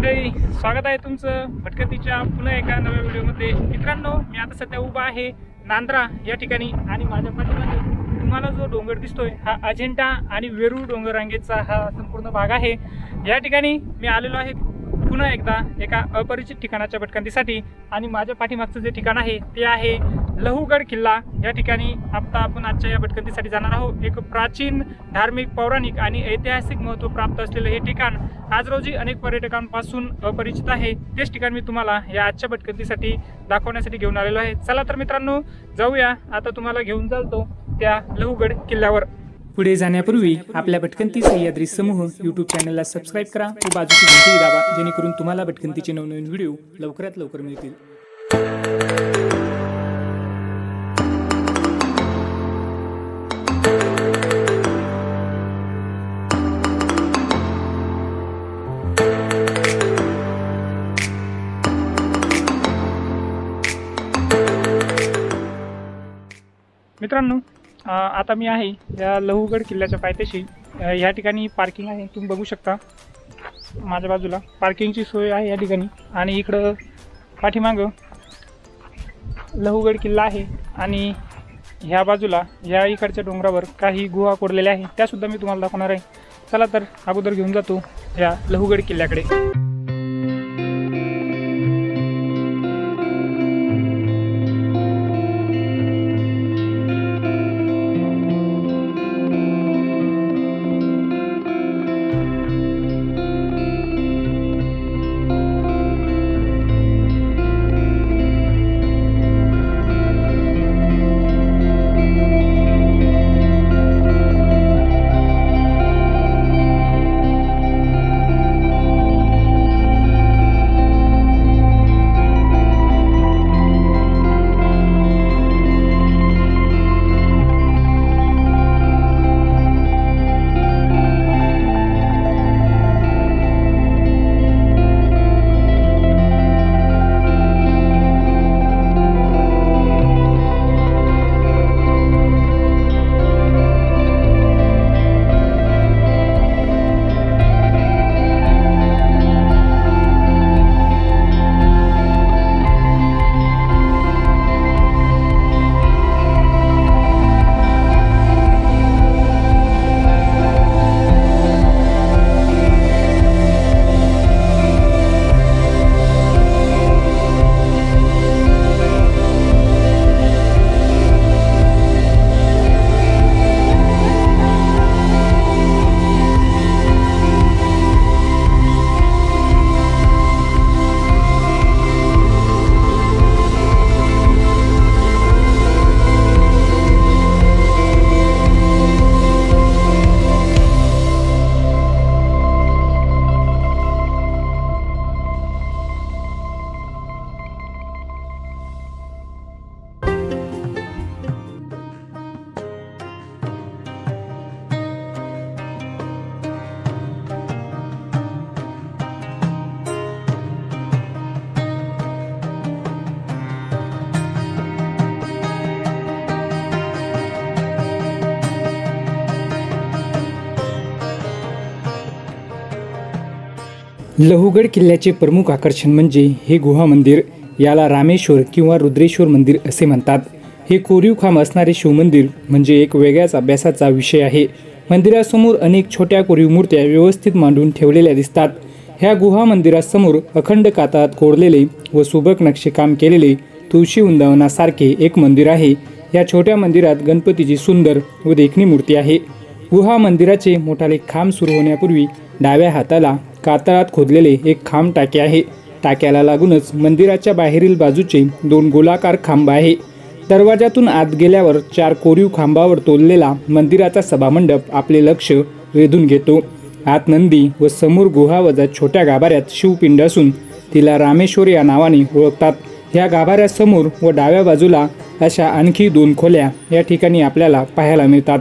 मंडळी, स्वागत आहे तुमचं भटकंतीच्या पुन्हा एका नव्या व्हिडिओमध्ये। मित्रांनो, मी आता सध्या उभा आहे नांद्रा या ठिकाणी आणि माझ्या पाठीमागे तुम्हाला जो डोंगर दिसतोय हा अजिंठा आणि वेरूळ डोंगर रांगेचा हा संपूर्ण भाग आहे। या ठिकाणी मी आलेलो आहे पुन्हा एकदा एका अपरिचित ठिकाणाच्या भटकंतीसाठी आणि माझ्या पाठीमागचं जे ठिकाण आहे ते आहे लहुगड किल्ला। या ठिकाणी आपण आजच्या या भटकंतीसाठी जाणार आहोत। एक प्राचीन धार्मिक, पौराणिक आणि ऐतिहासिक महत्त्व प्राप्त असलेलं हे ठिकाण आज रोजी अनेक पर्यटकांपासून अपरिचित आहे। तेच ठिकाण मी तुम्हाला या आजच्या भटकंतीसाठी दाखवण्यासाठी घेऊन आलेलो आहे। चला तर मित्रांनो, जाऊया। आता तुम्हाला घेऊन चालतो त्या लहुगड किल्ल्यावर। पुढे जाण्यापूर्वी आपल्या भटकंती सह्याद्री समूह यूट्यूब चॅनलला सबस्क्राईब करा व बाजूची घंटी दाबा, जेणेकरून तुम्हाला भटकंतीचे नवनवीन व्हिडिओ लवकरात लवकर मिळतील। मित्रांनो, आता मी आहे या लहुगड किल्ल्याच्या पायथ्याशी। या ठिकाणी पार्किंग आहे, तुम्ही बघू शकता माझ्या बाजूला पार्किंगची सोय आहे या ठिकाणी। आणि इकडं पाठीमागं लहुगड किल्ला आहे आणि ह्या बाजूला या इकडच्या डोंगरावर काही गुहा कोरलेल्या आहेत, त्यासुद्धा मी तुम्हाला दाखवणार आहे। चला तर अगोदर घेऊन जातो या लहुगड किल्ल्याकडे। लहुगड किल्ल्याचे प्रमुख आकर्षण म्हणजे हे गुहा मंदिर। याला रामेश्वर किंवा रुद्रेश्वर मंदिर असे म्हणतात। हे कोरीव खांब असणारे शिवमंदिर म्हणजे एक वेगळ्याच अभ्यासाचा विषय आहे। मंदिरासमोर अनेक छोट्या कोरीव मूर्त्या व्यवस्थित मांडून ठेवलेल्या दिसतात। ह्या गुहा मंदिरासमोर अखंड कातळात कोरलेले व सुबक नक्षीकाम केलेले तुळशी वृंदावनासारखे एक मंदिर आहे। या छोट्या मंदिरात गणपतीची सुंदर व देखणी मूर्ती आहे। गुहा मंदिराचे मोठाले खांब सुरू होण्यापूर्वी डाव्या हाताला कातळात खोदलेले एक खांब टाके आहे। टाक्याला लागूनच मंदिराच्या बाहेरील बाजूचे 2 गोलाकार खांब आहे। दरवाजातून आत गेल्यावर 4 कोरीव खांबावर तोललेला मंदिराचा सभामंडप आपले लक्ष वेधून घेतो। आत नंदी व समोर गुहावजा छोट्या गाभाऱ्यात शिवपिंड असून तिला रामेश्वर या नावाने ओळखतात। ह्या गाभाऱ्यासमोर व डाव्या बाजूला अशा आणखी 2 खोल्या या ठिकाणी आपल्याला पाहायला मिळतात।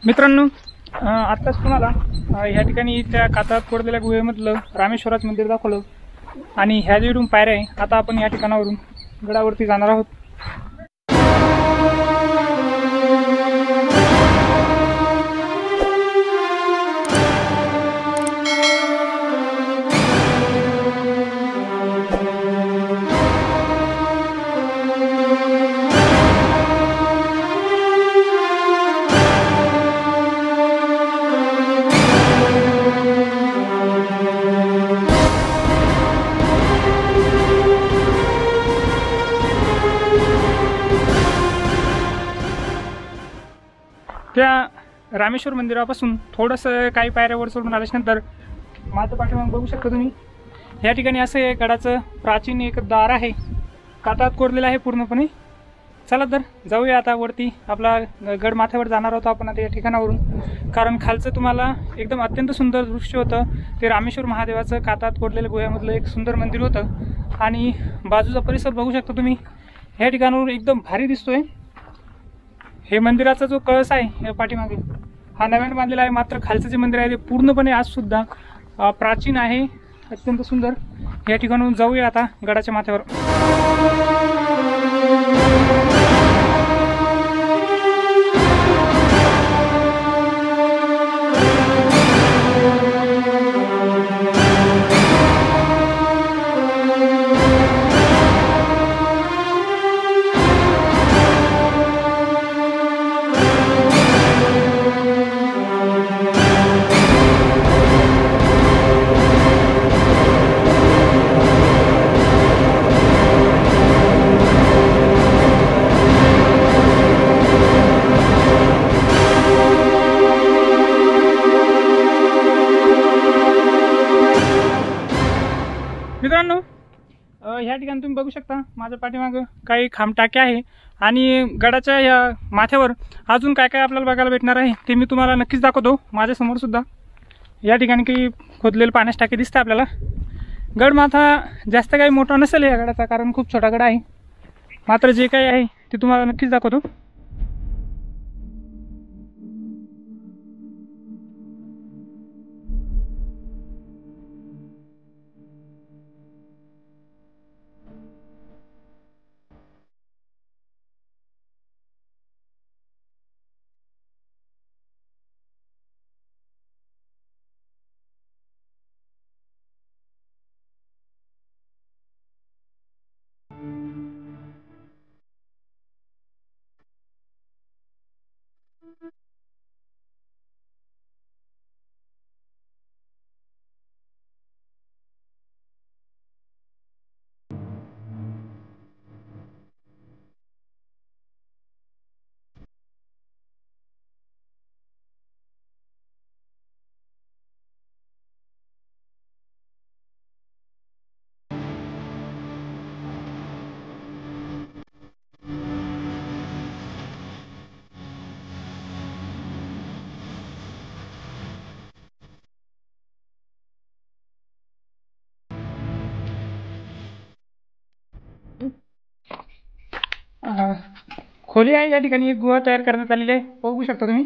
मित्रांनो, आत्ताच तुम्हाला ह्या ठिकाणी त्या कातळात कोरलेल्या गुहेमधलं रामेश्वराचं मंदिर दाखवलं आणि ह्या जे पायऱ्या आहे, आता आपण या ठिकाणावरून गडावरती जाणार आहोत. त्या रामेश्वर मंदिरापासून थोडंसं काही पायऱ्यावर सोडून आल्याच्यानंतर माझं पाठीमागे बघू शकता तुम्ही, या ठिकाणी असं एक गडाचं प्राचीन एक दार आहे, कातळात कोरलेलं आहे पूर्णपणे. चला तर जाऊया आता वरती. आपला गड माथ्यावर जाणार होतो आपण आता या ठिकाणावरून, कारण खालचं तुम्हाला एकदम अत्यंत सुंदर दृश्य होतं. ते रामेश्वर महादेवाचं कातळात कोरलेलं गुह्यामधलं एक सुंदर मंदिर होतं आणि बाजूचा परिसर बघू शकता तुम्ही, ह्या ठिकाणावरून एकदम भारी दिसतोय. हे मंदिराचा जो कळस आहे या पाठीमागे, हा नव्याने बांधलेला आहे, मात्र खालचं जे मंदिर आहे ते पूर्णपणे आजसुद्धा प्राचीन आहे, अत्यंत सुंदर. या ठिकाणून जाऊया आता गडाच्या माथ्यावर. मित्रांनो, ह्या ठिकाणी तुम्ही बघू शकता माझ्या पाठीमागं काही खांबटाके आहे आणि गडाच्या या माथ्यावर अजून काय काय आपल्याला बघायला भेटणार आहे ते मी तुम्हाला नक्कीच दाखवतो. माझ्यासमोर सुद्धा या ठिकाणी काही खोदलेले पाण्याचे टाके दिसते आपल्याला. गडमाथा जास्त काही मोठा नसेल या गडाचा, कारण खूप छोटा गड आहे, मात्र जे काही आहे ते तुम्हाला नक्कीच दाखवतो. खोली आहे, या ठिकाणी एक गुहा तयार करण्यात आलेली आहे, बघू शकता तुम्ही.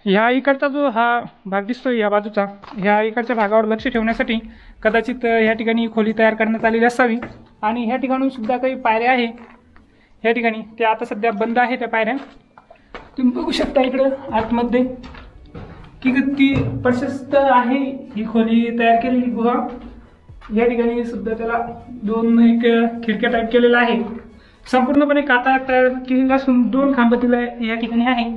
ह्या इकडचा जो हा भाग दिसतोय या बाजूचा, ह्या इकडच्या भागावर लक्ष ठेवण्यासाठी कदाचित या ठिकाणी खोली तयार करण्यात आलेली असावी. आणि ह्या ठिकाणून सुद्धा काही पायऱ्या आहे ह्या ठिकाणी, त्या आता सध्या बंद आहे त्या पायऱ्या. तुम्ही बघू शकता इकडं आतमध्ये की किती प्रशस्त आहे ही खोली तयार केलेली गुहा. या ठिकाणी सुद्धा त्याला दोन एक खिडक्या टाईप केलेला आहे, संपूर्णपणे कातळात तयार केलेला असून 2 खांब तिला या ठिकाणी आहे.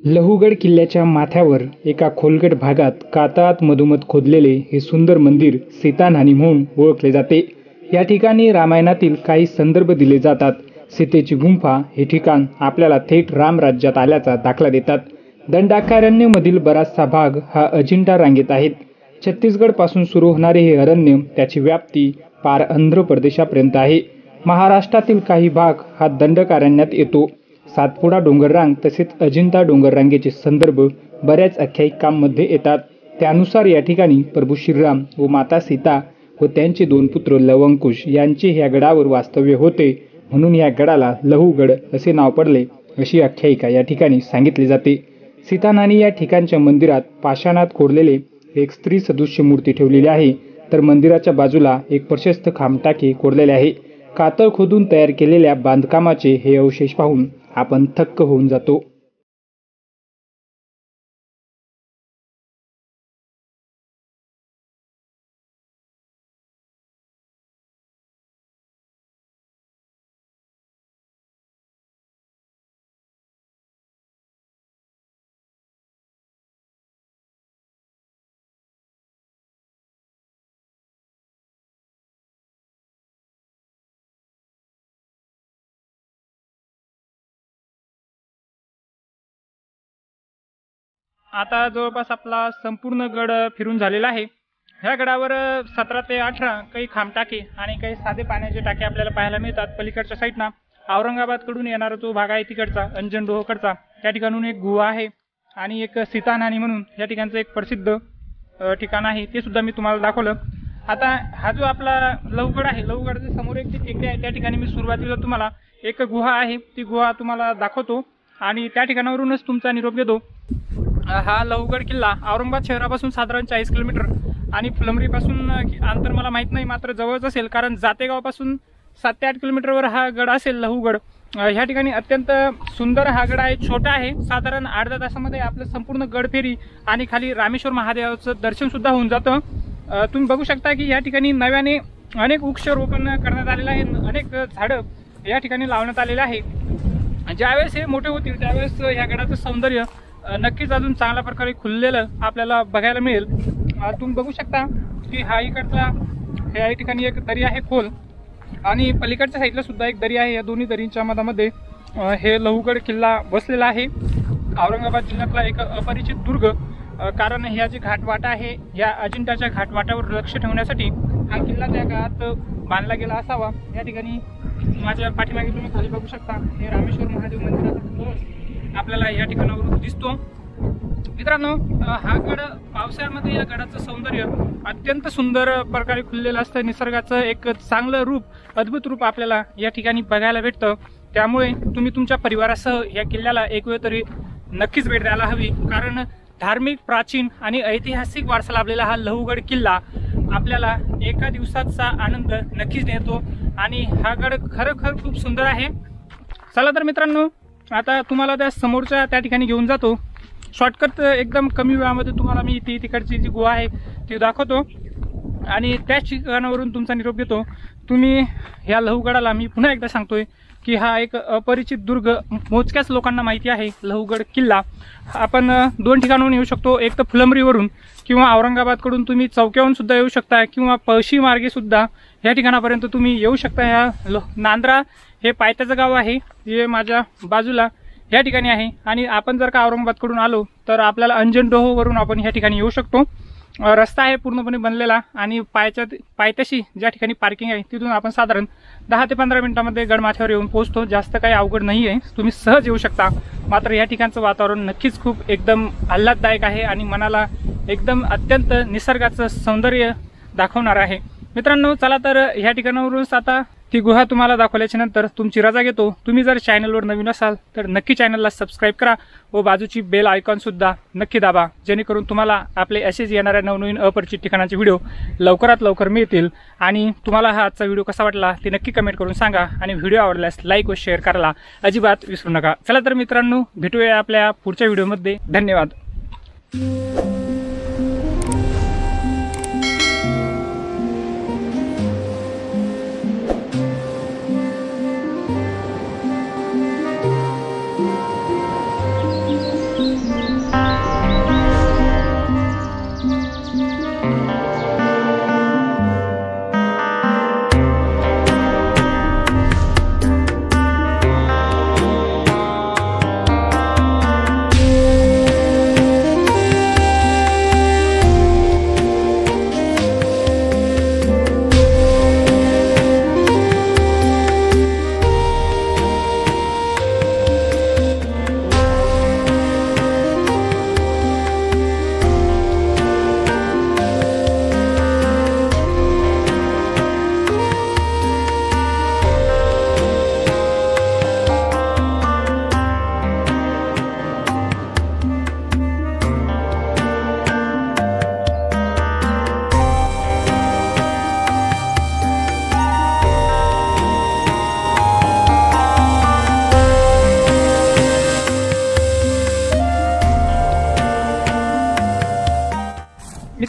लहुगड किल्ल्याच्या माथ्यावर एका खोलगट भागात कातळात मधोमध खोदलेले हे सुंदर मंदिर सीतान्हाणी म्हणून ओळखले जाते. या ठिकाणी रामायणातील काही संदर्भ दिले जातात. सीतेची गुंफा हे ठिकाण आपल्याला थेट रामराज्यात आल्याचा दाखला देतात. दंडाकारण्यमधील बराचसा भाग हा अजिंठा रांगेत आहेत. छत्तीसगड पासून सुरू होणारे हे अरण्य त्याची व्याप्ती पार आंध्र प्रदेशापर्यंत आहे. महाराष्ट्रातील काही भाग हा दंडकारण्यात येतो. सातपुडा डोंगररांग तसेच अजिंठा डोंगररांगेचे संदर्भ बऱ्याच आख्यायिकांमध्ये येतात. त्यानुसार या ठिकाणी प्रभू श्रीराम व माता सीता व त्यांचे 2 पुत्र लवंकुश यांचे ह्या गडावर वास्तव्य होते, म्हणून या गडाला लहुगड असे नाव पडले, अशी आख्यायिका या ठिकाणी सांगितली जाते. सीतान्हाणी या ठिकाणच्या मंदिरात पाषाणात कोरलेले एक स्त्री सदृश्य मूर्ती ठेवलेली आहे, तर मंदिराच्या बाजूला एक प्रशस्त खामटाके कोरलेले आहे. कातळ खोदून तयार केलेल्या बांधकामाचे हे अवशेष पाहून आपण थक्क होऊन जातो. आता जवळपास आपला संपूर्ण गड फिरून झालेला आहे. ह्या गडावर 17 ते 18 काही खामटाके आणि काही साधे पाण्याचे टाके आपल्याला पाहायला मिळतात. पलीकडच्या साईडना औरंगाबादकडून येणारा जो भाग आहे तिकडचा अंजनडोहकडचा, त्या ठिकाणून एक गुहा आहे आणि एक सीतान्हाणी म्हणून या ठिकाणचं एक प्रसिद्ध ठिकाण आहे, ते सुद्धा मी तुम्हाला दाखवलं. आता हा जो आपला लहुगड आहे, लहुगडच्या समोर एक टेकडी आहे, त्या ठिकाणी मी सुरुवातीला तुम्हाला एक गुहा आहे ती गुहा तुम्हाला दाखवतो आणि त्या ठिकाणावरूनच तुमचा निरोप घेतो. हा लहुगड किल्ला औरंगाबाद शहरापासून साधारण 40 किलोमीटर आणि फुलंब्रीपासून अंतर मला माहीत नाही, मात्र जवळच असेल, कारण जातेगावपासून 7 ते 8 किलोमीटरवर हा गड असेल लहुगड. ह्या ठिकाणी अत्यंत सुंदर हा गड आहे. छोटा आहे, साधारण अर्ध्या तासामध्ये आपलं संपूर्ण गड फेरी आणि खाली रामेश्वर महादेवाचं दर्शन सुद्धा होऊन जातं. तुम्ही बघू शकता की या ठिकाणी नव्याने अनेक वृक्षारोपण करण्यात आलेलं आहे, अनेक झाडं या ठिकाणी लावण्यात आलेले आहे. ज्यावेळेस हे मोठे होतील त्यावेळेस या गडाचं सौंदर्य नक्कीच अजून चांगल्या प्रकारे खुललेलं आपल्याला बघायला मिळेल. तुम्ही बघू शकता की हा इकडचा या ठिकाणी एक दरी आहे खोल आणि पलीकडच्या साईडला सुद्धा एक दरी आहे. या दोन्ही दरींच्या मधामध्ये हे लहुगड किल्ला बसलेला आहे. औरंगाबाद जिल्ह्यातला एक अपरिचित दुर्ग, कारण ह्या जी घाटवाटा आहे या अजिंठाच्या घाटवाटावर लक्ष ठेवण्यासाठी हा किल्ला त्या काळात बांधला गेला असावा. या ठिकाणी माझ्या पाठीमागे तुम्ही खाली बघू शकता हे रामेश्वर महादेव मंदिराचा आपल्याला या ठिकाणावरून दिसतो. मित्रांनो, हा गड पावसाळ्यामध्ये या गडाचं सौंदर्य अत्यंत सुंदर प्रकारे खुललेलं असतं. निसर्गाचं एक चांगलं रूप, अद्भुत रूप आपल्याला या ठिकाणी बघायला भेटतं. त्यामुळे तुम्ही तुमच्या परिवारासह या किल्ल्याला एक वेळ तरी नक्कीच भेट द्यायला हवी, कारण धार्मिक, प्राचीन आणि ऐतिहासिक वारसा लाभलेला हा लहुगड किल्ला आपल्याला एका दिवसाचा आनंद नक्कीच देतो आणि हा गड खरोखर खूप सुंदर आहे. चला तर मित्रांनो, आता तुम्हाला त्या समोरच्या त्या ठिकाणी घेऊन जातो. शॉर्टकट एकदम कमी वेळामध्ये तुम्हाला मी तिकडची जी गुहा आहे ती दाखवतो आणि त्याच ठिकाणावरून तुमचा निरोप घेतो. तुम्ही ह्या लहुगडाला मी पुन्हा एकदा सांगतोय की हा एक अपरिचित दुर्ग मोजक्याच लोकांना माहिती आहे. लहुगड किल्ला आपण 2 ठिकाणाहून येऊ शकतो, एक तर फुलंब्रीवरून किंवा औरंगाबादकडून तुम्ही चौक्याहून सुद्धा येऊ शकता किंवा पळशी मार्गे सुद्धा या ठिकाणापर्यंत तुम्ही येऊ शकता. ह्या नांद्रा हे पायथ्याचं गाव आहे, जे माझ्या बाजूला या ठिकाणी आहे आणि आपण जर का औरंगाबादकडून आलो तर आपल्याला अंजनडोहवरून आपण ह्या ठिकाणी येऊ शकतो. रस्ता आहे पूर्णपणे बनलेला आणि पायथ्याशी ज्या ठिकाणी पार्किंग आहे तिथून आपण साधारण 10 ते 15 मिनिटांमध्ये गडमाथ्यावर येऊन पोहोचतो. जास्त काही अवघड नाही आहे, तुम्ही सहज येऊ शकता. मात्र या ठिकाणचं वातावरण नक्कीच खूप एकदम आल्हाददायक आहे आणि मनाला एकदम अत्यंत निसर्गाचं सौंदर्य दाखवणार आहे. मित्रांनो, चला तर ह्या ठिकाणावरूनच आता ती गुहा तुम्हाला दाखवल्याच्या नंतर तुमची रजा घेतो. तुम्ही जर चॅनलवर नवीन असाल तर नक्की चॅनलला सबस्क्राईब करा व बाजूची बेल आयकॉन सुद्धा नक्की दाबा, जेणेकरून तुम्हाला आपले असेच येणाऱ्या नवनवीन अपरिचित ठिकाणाचे व्हिडिओ लवकरात लवकर मिळतील. आणि तुम्हाला हा आजचा व्हिडिओ कसा वाटला ते नक्की कमेंट करून सांगा आणि व्हिडिओ आवडल्यास लाईक व शेअर करायला अजिबात विसरू नका. चला तर मित्रांनो, भेटूया आपल्या पुढच्या व्हिडिओमध्ये. धन्यवाद.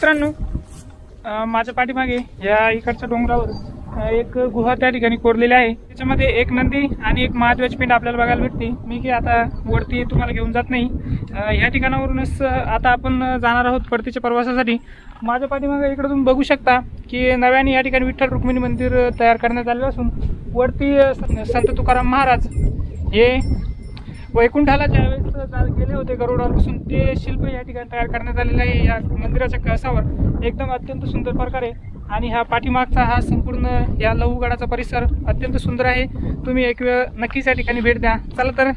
मित्रांनो, माझ्या पाठीमागे या इकडच्या डोंगरावर एक गुहा त्या ठिकाणी कोरलेली आहे. त्याच्यामध्ये एक नंदी आणि एक महादेवाची पिंड आपल्याला बघायला भेटते. मी की आता वरती तुम्हाला घेऊन जात नाही. ह्या ठिकाणावरूनच आता आपण जाणार आहोत परतीच्या प्रवासासाठी. माझ्या पाठीमागे इकडे तुम्ही बघू शकता की नव्याने या ठिकाणी विठ्ठल रुक्मिणी मंदिर तयार करण्यात आलेलं असून वरती संत तुकाराम महाराज हे वैकुंठाला ज्यावेळेस गेले होते गरुडापासून ते शिल्प या ठिकाणी तयार करण्यात आलेलं आहे या मंदिराच्या कळसावर एकदम अत्यंत सुंदर प्रकारे. आणि हा पाठीमागचा हा संपूर्ण या लहूगडाचा परिसर अत्यंत सुंदर आहे. तुम्ही एक वेळ नक्कीच या ठिकाणी भेट द्या. चला तर